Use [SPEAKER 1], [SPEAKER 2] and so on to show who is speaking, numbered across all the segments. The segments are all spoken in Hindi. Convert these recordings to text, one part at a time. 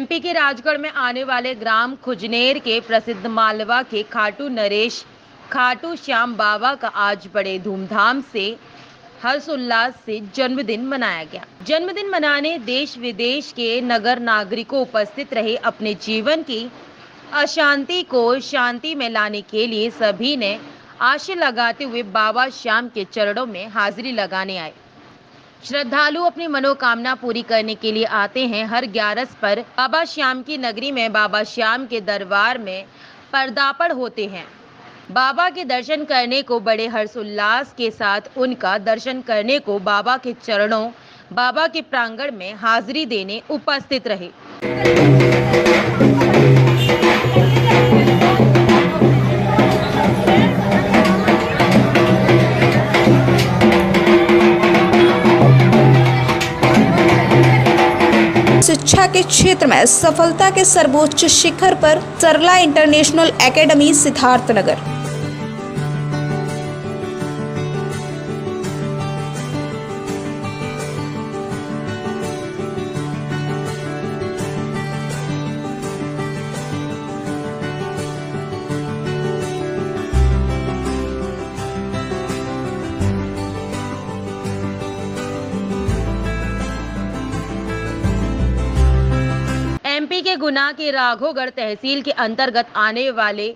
[SPEAKER 1] एमपी के राजगढ़ में आने वाले ग्राम खुजनेर के प्रसिद्ध मालवा के खाटू नरेश खाटू श्याम बाबा का आज बड़े धूमधाम से हर्षोल्लास से जन्मदिन मनाया गया। जन्मदिन मनाने देश विदेश के नगर नागरिकों उपस्थित रहे। अपने जीवन की अशांति को शांति में लाने के लिए सभी ने आशा लगाते हुए बाबा श्याम के चरणों में हाजिरी लगाने आए। श्रद्धालु अपनी मनोकामना पूरी करने के लिए आते हैं। हर 11 पर बाबा श्याम की नगरी में बाबा श्याम के दरबार में पर्दापण होते हैं। बाबा के दर्शन करने को बड़े हर्षोल्लास के साथ उनका दर्शन करने को बाबा के चरणों बाबा के प्रांगण में हाजिरी देने उपस्थित रहे।
[SPEAKER 2] शिक्षा के क्षेत्र में सफलता के सर्वोच्च शिखर पर सरला इंटरनेशनल एकेडमी सिद्धार्थनगर।
[SPEAKER 1] एमपी के गुना के राघोगढ़ तहसील के अंतर्गत आने वाले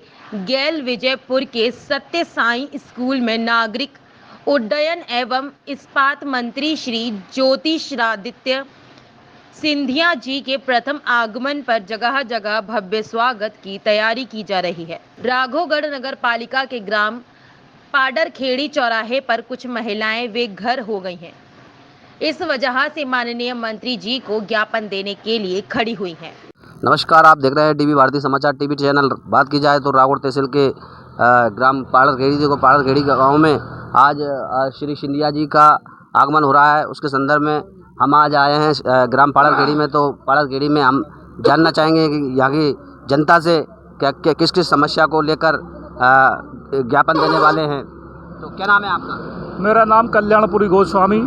[SPEAKER 1] गैल विजयपुर के सत्य साई स्कूल में नागरिक उड्डयन एवं इस्पात मंत्री श्री ज्योतिरादित्य सिंधिया जी के प्रथम आगमन पर जगह जगह भव्य स्वागत की तैयारी की जा रही है। राघोगढ़ नगर पालिका के ग्राम पाडरखेड़ी चौराहे पर कुछ महिलाएं वे घर हो गई हैं। इस वजह से माननीय मंत्री जी को ज्ञापन देने के लिए खड़ी हुई हैं।
[SPEAKER 3] नमस्कार, आप देख रहे हैं टीवी भारतीय समाचार टीवी चैनल। बात की जाए तो राघोगढ़ तहसील के ग्राम पाडरखेड़ी गाँव में आज श्री सिंधिया जी का आगमन हो रहा है। उसके संदर्भ में हम आज आए हैं ग्राम पाडरखेड़ी में। तो पाडरखेड़ी में हम जानना चाहेंगे कि यहाँ की जनता से किस किस समस्या को लेकर ज्ञापन देने वाले हैं। तो क्या नाम है आपका?
[SPEAKER 4] मेरा नाम कल्याणपुरी गोस्वामी,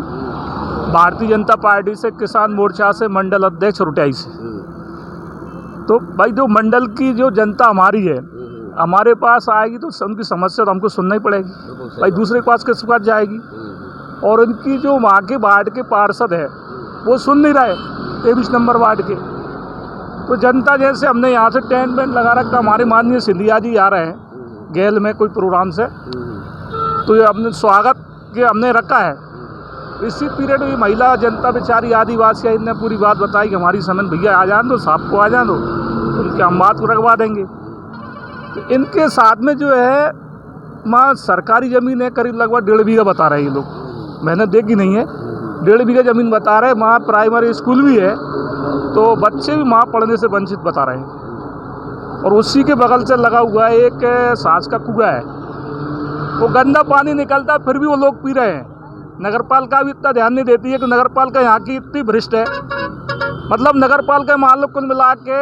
[SPEAKER 4] भारतीय जनता पार्टी से किसान मोर्चा से मंडल अध्यक्ष रुटाई से। तो भाई जो मंडल की जो जनता हमारी है, हमारे पास आएगी तो उनकी समस्या तो हमको सुनना ही पड़ेगी। भाई दूसरे के पास किस पास जाएगी? और उनकी जो वहाँ के वार्ड के पार्षद है वो सुन नहीं रहे, 23 नंबर वार्ड के। तो जनता जैसे हमने यहाँ से टेंट वेंट लगा रखा, हमारे माननीय सिंधिया जी आ रहे हैं गेल में कोई प्रोग्राम से, तो ये हमने स्वागत के हमने रखा है। इसी पीरियड में महिला जनता बेचारी आदिवासी ने पूरी बात बताई कि हमारी समझ भैया आ जान दो, साहब को आ जान दो, उनके हम बात को रखवा देंगे। तो इनके साथ में जो है वहाँ सरकारी ज़मीन है, करीब लगभग 1.5 बीघा बता रहे हैं ये लोग, मैंने देखी नहीं है। 1.5 बीघा ज़मीन बता रहे हैं। वहाँ प्राइमरी स्कूल भी है, तो बच्चे भी वहाँ पढ़ने से वंचित बता रहे हैं। और उसी के बगल से लगा हुआ है एक सांस का कुआं है, वो गंदा पानी निकलता है, फिर भी वो लोग पी रहे हैं। नगर पालिका भी इतना ध्यान नहीं देती है कि नगर पालिका यहाँ की इतनी भ्रष्ट है। मतलब नगर पालिका मान लो कुल मिला के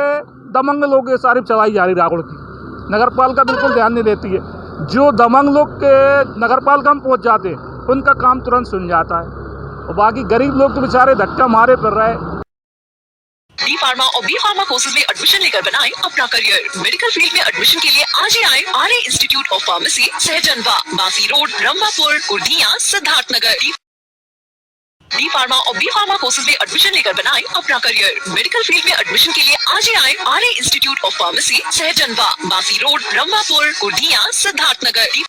[SPEAKER 4] दमंग लोग ये सारी चलाई जा रही राघोगढ़ की। नगर पालिका बिल्कुल ध्यान नहीं देती है। जो दमंग लोग के नगर पालिका में पहुँच जाते हैं उनका काम तुरंत सुन जाता है, और बाकी गरीब लोग तो बेचारे धक्का मारे फिर रहे।
[SPEAKER 5] डी फार्मा और बी फार्मा कोर्सेज में एडमिशन लेकर बनाएं अपना करियर। मेडिकल फील्ड में एडमिशन के लिए आज ही आए Arya institute of pharmacy, Sahjanwa, Basi road, Rambhapur, Kurdiya, Siddharthnagar. D pharma और बी फार्मा कोर्सेज में एडमिशन लेकर बनाएं अपना करियर। मेडिकल फील्ड में एडमिशन के लिए आज ही आए Arya institute of pharmacy, Sahjanwa, Basi road, Rambhapur, Kurdiya, Siddharthnagar.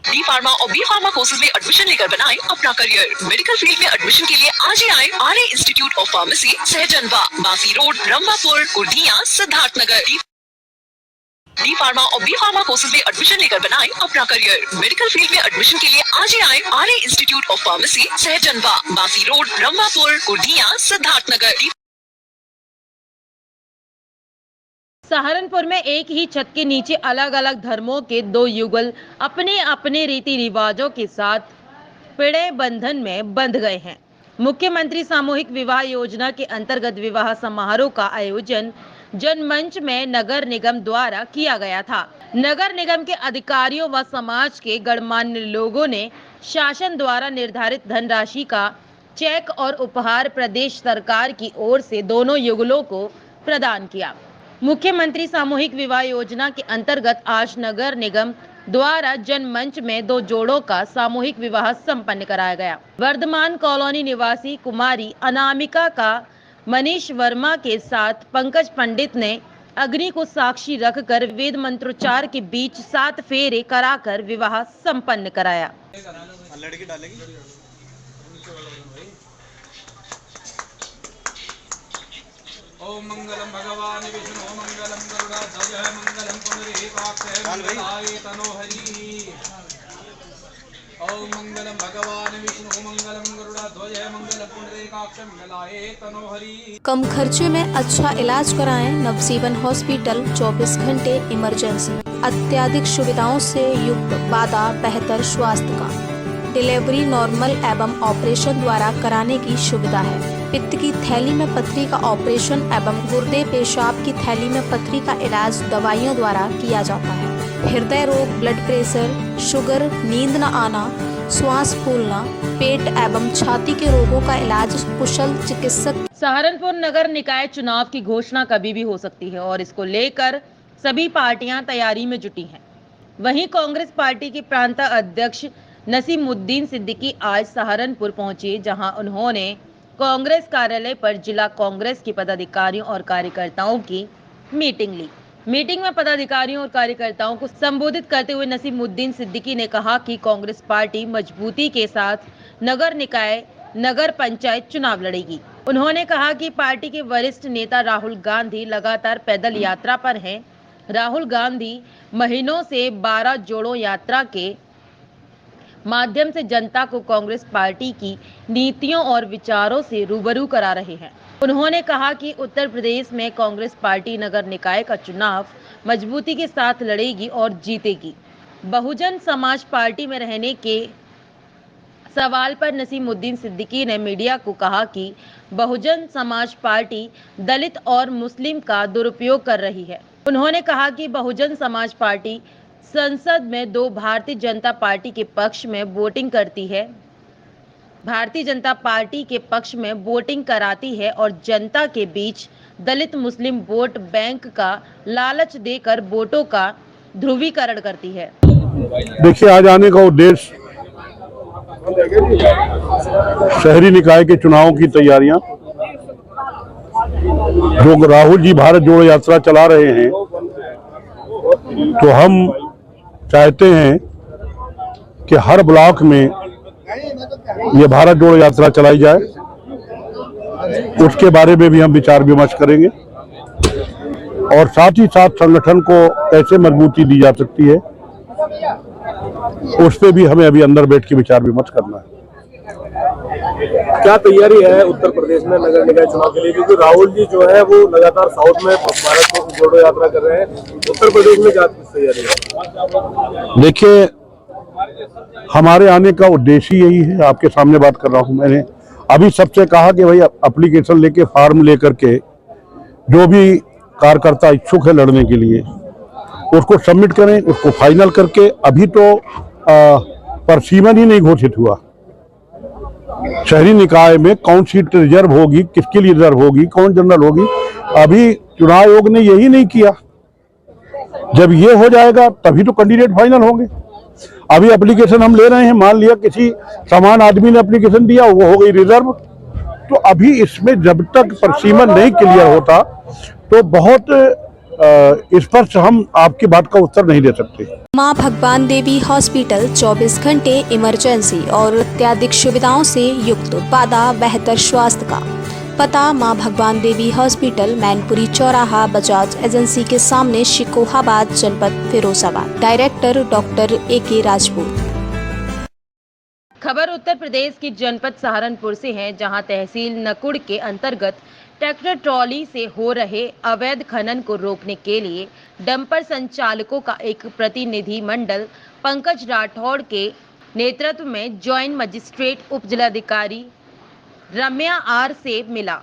[SPEAKER 5] D pharma और बी फार्मा कोर्सेज में एडमिशन लेकर बनाएं अपना करियर। मेडिकल फील्ड में एडमिशन के लिए आज ही आए Arya institute of pharmacy, Sahjanwa, Basi road, Rambhapur, Kurdiya, Siddharthnagar. D pharma और बी फार्मा कोर्सेज में एडमिशन लेकर बनाएं अपना करियर। मेडिकल फील्ड में एडमिशन के लिए आज ही आए Arya institute of pharmacy, Sahjanwa, Basi road, Rambhapur, Kurdiya, Siddharthnagar.
[SPEAKER 1] Saharanpur में एक ही छत के नीचे अलग अलग धर्मों के 2 युगल अपने अपने रीति रिवाजों के साथ पिड़े बंधन में बंध गए हैं। मुख्यमंत्री सामूहिक विवाह योजना के अंतर्गत विवाह समारोह का आयोजन जनमंच में नगर निगम द्वारा किया गया था। नगर निगम के अधिकारियों व समाज के गणमान्य लोगों ने शासन द्वारा निर्धारित धनराशि का चेक और उपहार प्रदेश सरकार की ओर से दोनों युगलों को प्रदान किया। मुख्यमंत्री सामूहिक विवाह योजना के अंतर्गत आज नगर निगम द्वारा जनमंच में 2 जोड़ों का सामूहिक विवाह संपन्न कराया गया। वर्धमान कॉलोनी निवासी कुमारी अनामिका का मनीष वर्मा के साथ पंकज पंडित ने अग्नि को साक्षी रखकर वेद मंत्रोच्चार के बीच 7 फेरे कराकर विवाह संपन्न कराया।
[SPEAKER 6] लड़की डालेगी ओम मंगलम भगवान विष्णु मंगलम गरुड़ध्वज मंगलम पुनरीकाक्षः मंगलाय तनोहरि ओम मंगलम भगवान विष्णु मंगलम गरुड़ध्वज मंगलम पुनरीकाक्षः मंगलाय तनोहरि।
[SPEAKER 2] कम खर्चे में अच्छा इलाज कराएं नवजीवन हॉस्पिटल 24 घंटे इमरजेंसी। अत्याधिक सुविधाओं से युक्त वादा बेहतर स्वास्थ्य का डिलीवरी नॉर्मल एवं ऑपरेशन द्वारा कराने की सुविधा है। पित्त की थैली में पथरी का ऑपरेशन एवं गुर्दे पेशाब की थैली में पथरी का इलाज दवाइयों द्वारा किया जाता है। हृदय रोग, ब्लड प्रेशर, शुगर, नींद न आना, श्वास फूलना, पेट एवं छाती के रोगों का इलाज कुशल चिकित्सक।
[SPEAKER 1] सहारनपुर नगर निकाय चुनाव की घोषणा कभी भी हो सकती है और इसको लेकर सभी पार्टियां तैयारी में जुटी हैं। वहीं कांग्रेस पार्टी के प्रांत अध्यक्ष नसीमुद्दीन सिद्दीकी आज सहारनपुर पहुंचे, जहां उन्होंने कांग्रेस कार्यालय पर जिला कांग्रेस के पदाधिकारियों और कार्यकर्ताओं की मीटिंग ली। मीटिंग में पदाधिकारियों और कार्यकर्ताओं को संबोधित करते हुए नसीमुद्दीन सिद्दीकी ने कहा कि कांग्रेस पार्टी मजबूती के साथ नगर निकाय, नगर पंचायत चुनाव लड़ेगी। उन्होंने कहा कि पार्टी के वरिष्ठ नेता राहुल गांधी लगातार पैदल यात्रा पर हैं। राहुल गांधी महीनों से 12 जोड़ों यात्रा के माध्यम से जनता को कांग्रेस पार्टी की नीतियों और विचारों से रूबरू करा रहे हैं। उन्होंने कहा कि उत्तर प्रदेश में कांग्रेस पार्टी नगर निकाय का चुनाव मजबूती के साथ लड़ेगी और जीतेगी। बहुजन समाज पार्टी में रहने के सवाल पर नसीमुद्दीन सिद्दीकी ने मीडिया को कहा कि बहुजन समाज पार्टी दलित और मुस्लिम का दुरुपयोग कर रही है। उन्होंने कहा कि बहुजन समाज पार्टी संसद में 2 भारतीय जनता पार्टी के पक्ष में वोटिंग करती है, भारतीय जनता पार्टी के पक्ष में वोटिंग कराती है और जनता के बीच दलित मुस्लिम वोट बैंक का लालच देकर वोटों का ध्रुवीकरण करती है।
[SPEAKER 7] देखिए, आज आने का उद्देश्य शहरी निकाय के चुनावों की तैयारियां, जो राहुल जी भारत जोड़ो यात्रा चला रहे हैं, तो हम चाहते हैं कि हर ब्लॉक में ये भारत जोड़ो यात्रा चलाई जाए। उसके बारे में भी हम विचार विमर्श करेंगे और साथ ही साथ संगठन को कैसे मजबूती दी जा सकती है, उस पर भी हमें अभी अंदर बैठ के विचार विमर्श करना है।
[SPEAKER 8] क्या तैयारी है उत्तर प्रदेश में नगर निकाय चुनाव के लिए, क्योंकि राहुल जी जो है वो लगातार साउथ में भारत जोड़ो यात्रा कर रहे हैं, उत्तर प्रदेश में क्या तैयारी है?
[SPEAKER 7] देखिए, हमारे आने का उद्देश्य यही है, आपके सामने बात कर रहा हूं। मैंने अभी सबसे कहा कि भाई एप्लीकेशन लेके, फॉर्म लेकर के जो भी कार्यकर्ता इच्छुक है लड़ने के लिए उसको सबमिट करें, उसको फाइनल करके। अभी तो परसीमन ही नहीं घोषित हुआ। शहरी निकाय में कौन सीट रिजर्व होगी, किसके लिए रिजर्व होगी, कौन जनरल होगी, अभी चुनाव आयोग ने यही नहीं किया। जब ये हो जाएगा तभी तो कैंडिडेट फाइनल होंगे। अभी एप्लीकेशन हम ले रहे हैं, मान लिया किसी समान आदमी ने एप्लीकेशन दिया, वो हो गई रिजर्व, तो अभी इसमें जब तक परसीमन नहीं क्लियर होता तो बहुत स्पष्ट हम आपकी बात का उत्तर नहीं दे सकते।
[SPEAKER 2] मां भगवान देवी हॉस्पिटल 24 घंटे इमरजेंसी और अत्याधिक सुविधाओं से युक्त वादा बेहतर स्वास्थ्य का। पता मां भगवान देवी हॉस्पिटल, मैनपुरी चौराहा, बजाज एजेंसी के सामने, शिकोहाबाद, जनपद Firozabad. Director doctor AK Rajput.
[SPEAKER 1] खबर उत्तर प्रदेश की जनपद सहारनपुर से है, जहां तहसील नकुड़ के अंतर्गत ट्रैक्टर ट्रॉली से हो रहे अवैध खनन को रोकने के लिए डंपर संचालकों का एक प्रतिनिधि मंडल पंकज राठौड़ के नेतृत्व में जॉइंट मजिस्ट्रेट उप जिलाधिकारी रम्या आर से मिला।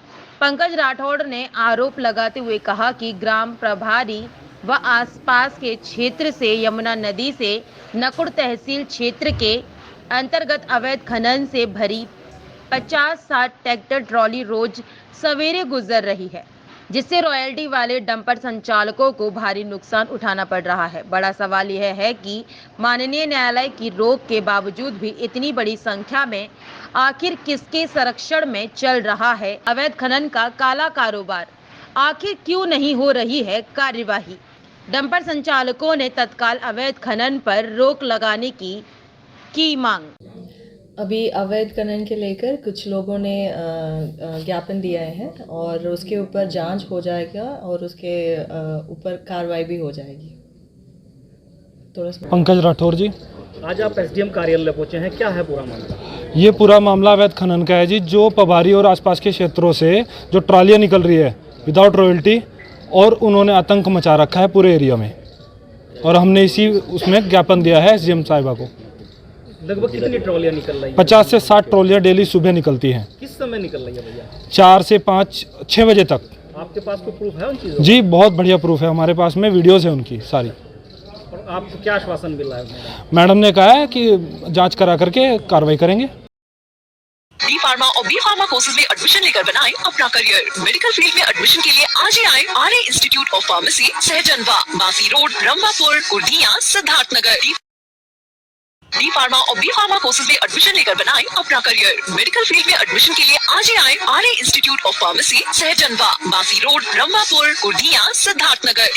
[SPEAKER 1] पंकज राठौड़ ने आरोप लगाते हुए कहा कि ग्राम प्रभारी व आसपास के क्षेत्र से यमुना नदी से नकुड़ तहसील क्षेत्र के अंतर्गत अवैध खनन से भरी 50-60 ट्रैक्टर ट्रॉली रोज सवेरे गुजर रही है, जिससे रॉयल्टी वाले डंपर संचालकों को भारी नुकसान उठाना पड़ रहा है। बड़ा सवाल यह है कि माननीय न्यायालय की रोक के बावजूद भी इतनी बड़ी संख्या में आखिर किसके संरक्षण में चल रहा है अवैध खनन का काला कारोबार? आखिर क्यों नहीं हो रही है कार्यवाही? डंपर संचालकों ने तत्काल अवैध खनन पर रोक लगाने की मांग।
[SPEAKER 9] अभी अवैध खनन के लेकर कुछ लोगों ने ज्ञापन दिया है और उसके ऊपर जांच हो जाएगा और उसके ऊपर कार्रवाई भी हो जाएगी।
[SPEAKER 10] पंकज राठौर जी।
[SPEAKER 8] आज आप एसडीएम कार्यालय पहुंचे हैं, क्या है पूरा मामला?
[SPEAKER 10] ये पूरा मामला अवैध खनन का है जी। जो पभारी और आसपास के क्षेत्रों से जो ट्रालियाँ निकल रही है विदाउट रॉयल्टी, और उन्होंने आतंक मचा रखा है पूरे एरिया में, और हमने इसी उसमें ज्ञापन दिया है एसडीएम साहिबा को।
[SPEAKER 8] लगभग कितनी ट्रॉलियां निकल रही हैं?
[SPEAKER 10] 50 से 60 ट्रॉलियाँ डेली सुबह निकलती हैं।
[SPEAKER 8] किस समय निकल रही है भैया?
[SPEAKER 10] 4 से 5, 6 बजे तक।
[SPEAKER 8] आपके पास कोई प्रूफ है उन चीज़ों?
[SPEAKER 10] जी बहुत बढ़िया प्रूफ है हमारे पास में, वीडियोज़ है उनकी सारी।
[SPEAKER 8] और आपको क्या आश्वासन मिल रहा है?
[SPEAKER 10] मैडम ने कहा है कि जाँच करा करके कार्रवाई करेंगे।
[SPEAKER 5] डी फार्मा और बी फार्मा कोर्सेज में एडमिशन लेकर बनाएं अपना करियर। मेडिकल फील्ड में एडमिशन के लिए आज ही आए Arya institute of pharmacy, Sahjanwa, Basi road, Rambhapur, Kurdiya, Siddharthnagar. D pharma और बी फार्मा कोर्सेज में एडमिशन लेकर बनाएं अपना करियर। मेडिकल फील्ड में एडमिशन के लिए आज ही आए Arya institute of pharmacy, Sahjanwa, Basi road, Rambhapur, Kurdiya, Siddharthnagar.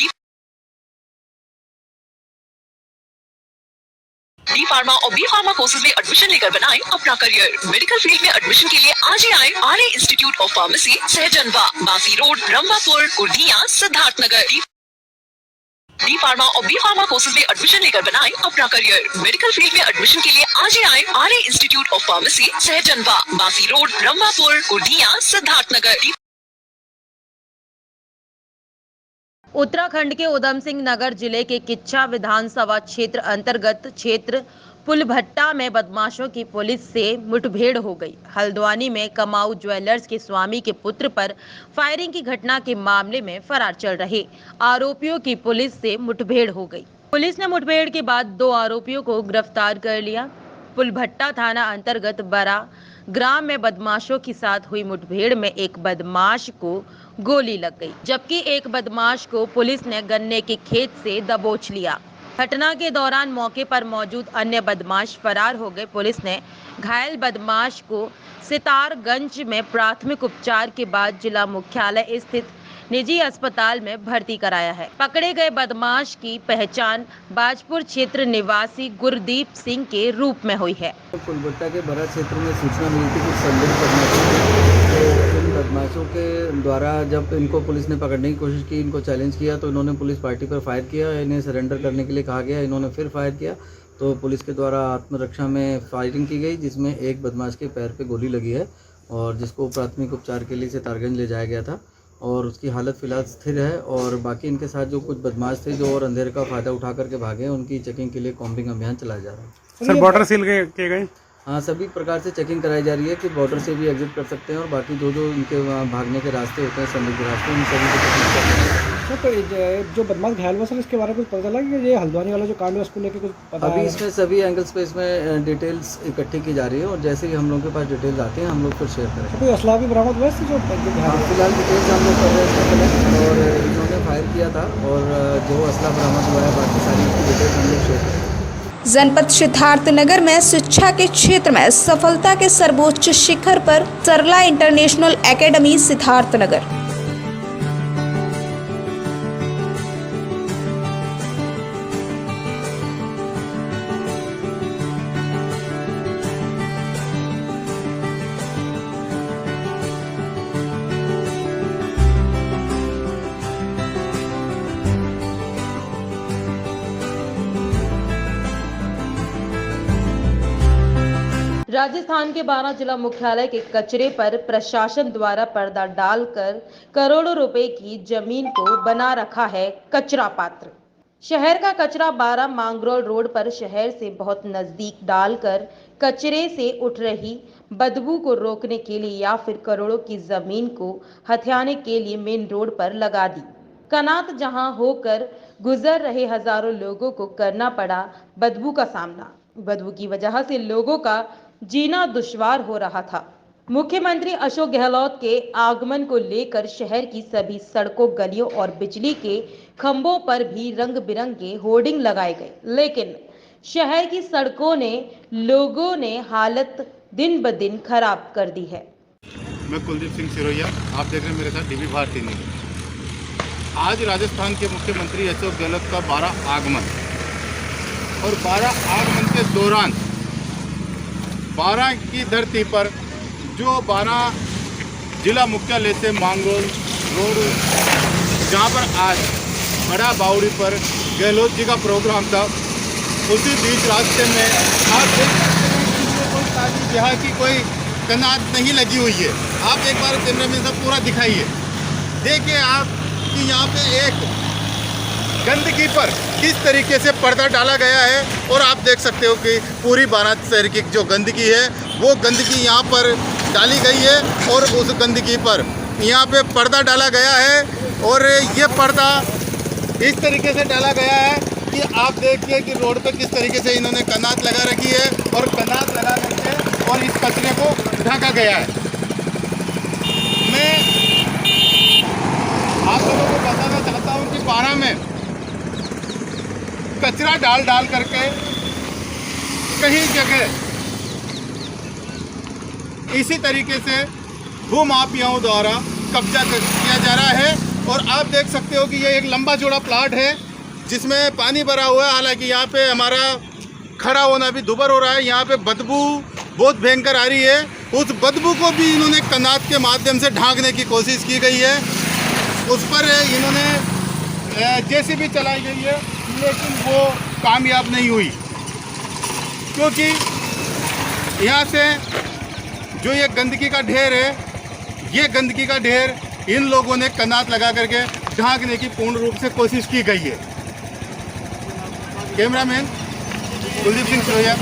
[SPEAKER 5] D pharma और बी फार्मा कोर्सेज में एडमिशन लेकर बनाएं अपना करियर। मेडिकल फील्ड में एडमिशन के लिए आज ही आए Arya institute of pharmacy, Sahjanwa, Basi road, Rambhapur, Kurdiya, Siddharthnagar. D pharma और बी फार्मा कोर्सेज में एडमिशन लेकर बनाएं अपना करियर। मेडिकल फील्ड में एडमिशन के लिए आज ही आए Arya institute of pharmacy, Sahjanwa, Basi road, Rambhapur, Kurdiya, Siddharthnagar.
[SPEAKER 1] Uttarakhand के उधम सिंह नगर जिले के किच्छा विधानसभा क्षेत्र अंतर्गत क्षेत्र पुलभट्टा में बदमाशों की पुलिस से मुठभेड़ हो गई। हल्द्वानी में कमाऊ ज्वेलर्स के स्वामी के पुत्र पर फायरिंग की घटना के मामले में फरार चल रहे आरोपियों की पुलिस से मुठभेड़ हो गई। पुलिस ने मुठभेड़ के बाद 2 आरोपियों को गिरफ्तार कर लिया। पुलभट्टा थाना अंतर्गत बड़ा ग्राम में बदमाशों के साथ हुई मुठभेड़ में एक बदमाश को गोली लग गई, जबकि एक बदमाश को पुलिस ने गन्ने के खेत से दबोच लिया। घटना के दौरान मौके पर मौजूद अन्य बदमाश फरार हो गए। पुलिस ने घायल बदमाश को सितारगंज में प्राथमिक उपचार के बाद जिला मुख्यालय स्थित निजी अस्पताल में भर्ती कराया है। पकड़े गए बदमाश की पहचान बाजपुर क्षेत्र निवासी गुरदीप सिंह के रूप में हुई है।
[SPEAKER 11] पुलभट्टा के बड़ा क्षेत्र में सूचना मिली थी कुछ संदिग्ध बदमाशों, तो इन बदमाशों के द्वारा जब इनको पुलिस ने पकड़ने की कोशिश की, इनको चैलेंज किया, तो इन्होंने पुलिस पार्टी पर फायर किया। इन्हें सरेंडर करने के लिए कहा गया, इन्होंने फिर फायर किया, तो पुलिस के द्वारा आत्मरक्षा में फायरिंग की गई, जिसमें एक बदमाश के पैर पे गोली लगी है और जिसको प्राथमिक उपचार के लिए सितारगंज ले जाया गया था और उसकी हालत फिलहाल स्थिर है। और बाकी इनके साथ जो कुछ बदमाश थे जो और अंधेरे का फ़ायदा उठा करके भागे, उनकी चेकिंग के लिए कॉम्बिंग अभियान चलाया जा रहा है।
[SPEAKER 10] सर बॉर्डर सील किए गए?
[SPEAKER 11] हाँ, सभी प्रकार से चेकिंग कराई जा रही है कि बॉर्डर से भी एग्जिट कर सकते हैं और बाकी जो इनके भागने के रास्ते होते हैं, संदिग्ध रास्ते, उन सभी को चेकिंग कर रहे हैं।
[SPEAKER 12] तो जो बदमाश घायल हुआ सर, इसके बारे में कुछ पता चला कि ये हल्द्वानी वाला जो कांड है उसको लेकर कुछ पता?
[SPEAKER 11] अभी इसमें सभी एंगल्स पे इसमें डिटेल्स इकट्ठी की जा रही है और जैसे ही हम लोग के पास डिटेल्स आते हैं हम लोग फिर शेयर करेंगे।
[SPEAKER 12] कोई असला भी बरामद हुआ है जो
[SPEAKER 11] फिलहाल डिटेल्स हम लोग कर रहे हैं और इन्होंने फायर किया था और जो असला बरामद हुआ है बाकी सारी डिटेल्स हम लोग शेयर करेंगे।
[SPEAKER 2] जनपद सिद्धार्थनगर में शिक्षा के क्षेत्र में सफलता के सर्वोच्च शिखर पर सरला इंटरनेशनल एकेडमी सिद्धार्थनगर।
[SPEAKER 1] राजस्थान के 12 जिला मुख्यालय के कचरे पर प्रशासन द्वारा पर्दा डालकर करोड़ों रुपए की जमीन को बना रखा है कचरा पात्र। शहर का कचरा 12 मांगरोल रोड पर शहर से बहुत नजदीक डालकर कचरे से उठ रही बदबू को रोकने के लिए या फिर करोड़ों की जमीन को हथियाने के लिए मेन रोड पर लगा दी। कनात जहां होकर गुजर रहे हजारों लोगों को करना पड़ा बदबू का सामना। बदबू की वजह से लोगों का जीना दुश्वार हो रहा था। मुख्यमंत्री अशोक गहलोत के आगमन को लेकर शहर की सभी सड़कों, गलियों और बिजली के खंभों पर भी रंग बिरंगे होर्डिंग लगाए गए, लेकिन शहर की सड़कों ने लोगों ने हालत दिन ब दिन खराब कर दी है।
[SPEAKER 13] मैं कुलदीप सिंह सिरोहिया, आप देख रहे हैं मेरे साथ डीबी भारती न्यूज़। आज राजस्थान के मुख्यमंत्री अशोक गहलोत का 12 आगमन और 12 आगमन के दौरान 12 की धरती पर जो 12 जिला मुख्यालय से मांगरोल रोड, जहाँ पर आज बड़ा बावड़ी पर गहलोत जी का प्रोग्राम था, उसी बीच रास्ते में आप देख सकते हैं कि कोई शादी ब्याह की कोई कनात नहीं लगी हुई है। आप एक बार कैमरे में सब पूरा दिखाइए, देखिए आप कि यहाँ पे एक गंदगी पर किस तरीके से पर्दा डाला गया है, और आप देख सकते हो कि पूरी 12 शहर की जो गंदगी है वो गंदगी यहाँ पर डाली गई है, और उस गंदगी पर यहाँ पे पर्दा डाला गया है। और ये पर्दा इस तरीके से डाला गया है कि आप देखिए कि रोड पे किस तरीके से इन्होंने कनात लगा रखी है, और कनात लगा करके और इस कचरे को ढका गया है। मैं आप लोगों को बताना चाहता हूँ कि 12 में कचरा डाल करके कहीं जगह इसी तरीके से भूमाफियाओं द्वारा कब्जा किया जा रहा है। और आप देख सकते हो कि ये एक लंबा चौड़ा प्लाट है जिसमें पानी भरा हुआ है। हालांकि यहाँ पे हमारा खड़ा होना भी दुभर हो रहा है। यहाँ पे बदबू बहुत भयंकर आ रही है। उस बदबू को भी इन्होंने कनात के माध्यम से ढांकने की कोशिश की गई है। उस पर इन्होंने जेसीबी चलाई गई है, लेकिन वो कामयाब नहीं हुई, क्योंकि यहाँ से जो ये गंदगी का ढेर है, ये गंदगी का ढेर इन लोगों ने कनात लगा करके ढांकने की पूर्ण रूप से कोशिश की गई है। कैमरामैन कुलदीप सिंह सिरोहिया।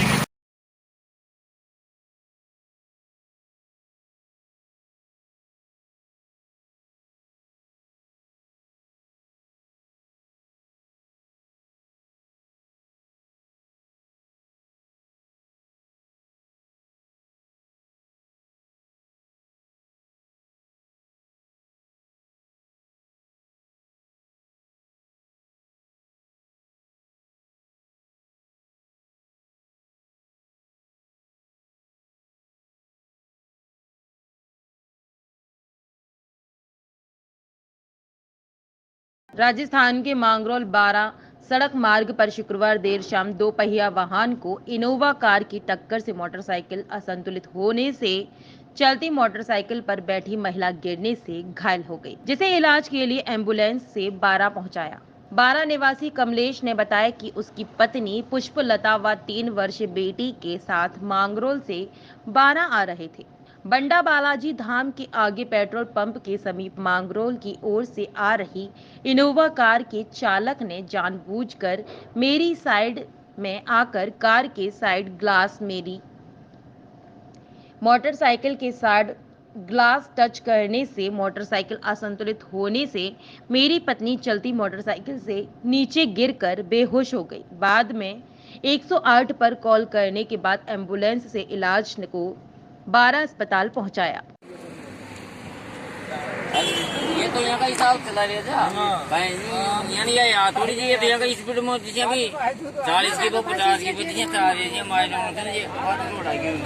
[SPEAKER 1] राजस्थान के मांगरोल 12 सड़क मार्ग पर शुक्रवार देर शाम 2 पहिया वाहन को इनोवा कार की टक्कर से मोटरसाइकिल असंतुलित होने से चलती मोटरसाइकिल पर बैठी महिला गिरने से घायल हो गई, जिसे इलाज के लिए एम्बुलेंस से 12 पहुंचाया। 12 निवासी कमलेश ने बताया कि उसकी पत्नी पुष्पलता व 3 वर्षीय बेटी के साथ मांगरोल से 12 आ रहे थे। बंडा बालाजी धाम के आगे पेट्रोल पंप के समीप मांगरोल की ओर से आ रही इनोवा कार के चालक ने जानबूझकर मेरी साइड में आकर कार के साइड ग्लास मेरी मोटरसाइकिल के साइड ग्लास टच करने से मोटरसाइकिल असंतुलित होने से मेरी पत्नी चलती मोटरसाइकिल से नीचे गिरकर बेहोश हो गई। बाद में 108 पर कॉल करने के बाद एम्बुलेंस से इलाज को 12 अस्पताल पहुंचाया।
[SPEAKER 14] ये तो यहाँ का हिसाब चला रहा था, यानी ये थोड़ी जी ये तो यहाँ का स्पीड में जैसे अभी 40 की 50 की 50 चला रही है, माइल ये रोड आ गई।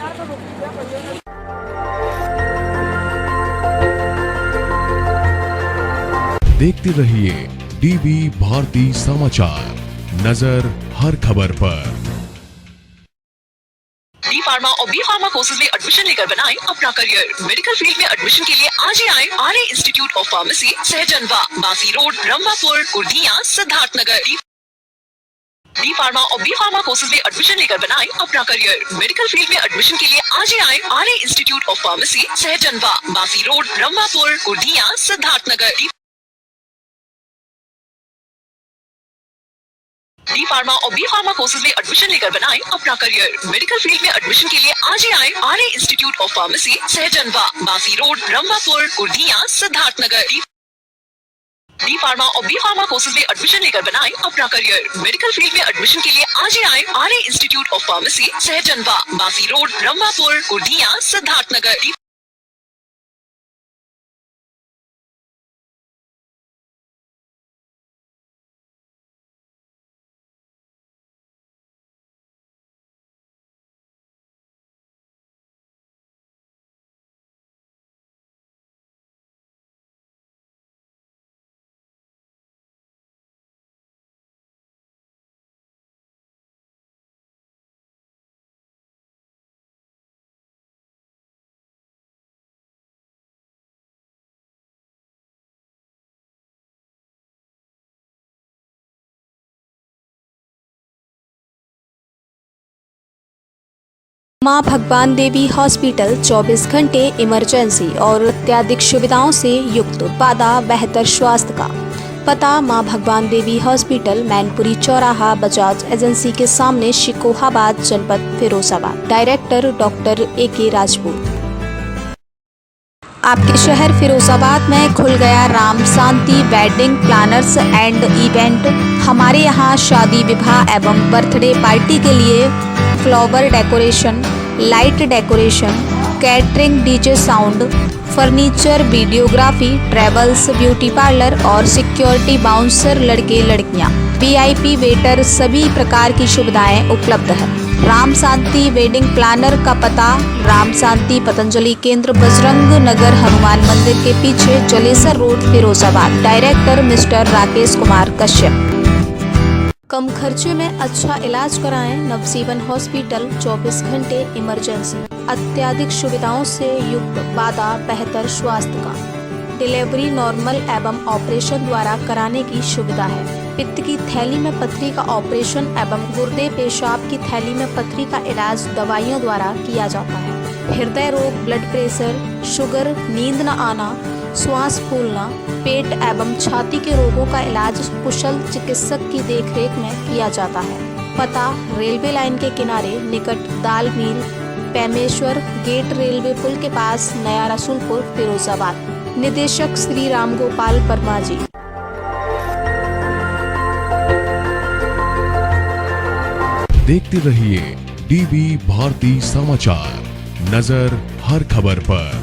[SPEAKER 15] देखते रहिए डीबी भारती समाचार, नजर हर खबर पर।
[SPEAKER 5] डी फार्मा और बी फार्मा कोर्सेज में एडमिशन लेकर बनाएं अपना करियर। मेडिकल फील्ड में एडमिशन के लिए आज ही आए Arya institute of pharmacy, Sahjanwa, Basi road, Rambhapur, Kurdiya, Siddharthnagar. D pharma और बी फार्मा कोर्सेज में एडमिशन लेकर बनाएं अपना करियर। मेडिकल फील्ड में एडमिशन के लिए आज ही आए Arya institute of pharmacy, Sahjanwa, Basi road, Rambhapur, Kurdiya, Siddharthnagar. D pharma और बी फार्मा कोर्सेज में एडमिशन लेकर बनाएं अपना करियर। मेडिकल फील्ड में एडमिशन के लिए आज ही आए Arya institute of pharmacy, Sahjanwa, Basi road, Rambhapur, Kurdiya, Siddharthnagar. D pharma और बी फार्मा कोर्सेज में एडमिशन लेकर बनाएं अपना करियर। मेडिकल फील्ड में एडमिशन के लिए आज ही आए Arya institute of pharmacy, Sahjanwa, Basi road, Rambhapur, Kurdiya, Siddharthnagar.
[SPEAKER 2] मां भगवान देवी हॉस्पिटल 24 घंटे इमरजेंसी और अत्याधिक सुविधाओं से युक्त वादा बेहतर स्वास्थ्य का। पता मां भगवान देवी हॉस्पिटल, मैनपुरी चौराहा, बजाज एजेंसी के सामने, शिकोहाबाद, जनपद Firozabad. Director doctor AK Rajput. आपके शहर फिरोजाबाद में खुल गया राम शांति वेडिंग प्लानर्स एंड इवेंट। हमारे यहाँ शादी, विवाह एवं बर्थडे पार्टी के लिए flower decoration, light decoration, catering, DJ sound, furniture, videography, travels, beauty parlour और सिक्योरिटी बाउंसर, लड़के लड़कियां, VIP वेटर, सभी प्रकार की सुविधाएं उपलब्ध है। राम शांति वेडिंग प्लानर का पता राम शांति पतंजलि केंद्र, बजरंग नगर, हनुमान मंदिर के पीछे, Jalesar road, Firozabad. Director mister Rakesh Kumar Kashyap. कम खर्चे में अच्छा इलाज कराएं नवजीवन हॉस्पिटल, 24 घंटे इमरजेंसी, अत्याधिक सुविधाओं से युक्त वादा बेहतर स्वास्थ्य का। डिलीवरी नॉर्मल एवं ऑपरेशन द्वारा कराने की सुविधा है। पित्त की थैली में पथरी का ऑपरेशन एवं गुर्दे पेशाब की थैली में पथरी का इलाज दवाइयों द्वारा किया जाता है। हृदय रोग, ब्लड प्रेशर, शुगर, नींद न आना, श्वास फूलना, पेट एवं छाती के रोगों का इलाज कुशल चिकित्सक की देखरेख में किया जाता है। पता रेलवे लाइन के किनारे निकट दाल मिल, पेमेश्वर गेट, रेलवे पुल के पास, नया रसूलपुर, फिरोजाबाद। निदेशक श्री राम गोपाल वर्मा जी।
[SPEAKER 15] देखते रहिए DB भारती समाचार, नजर हर खबर पर।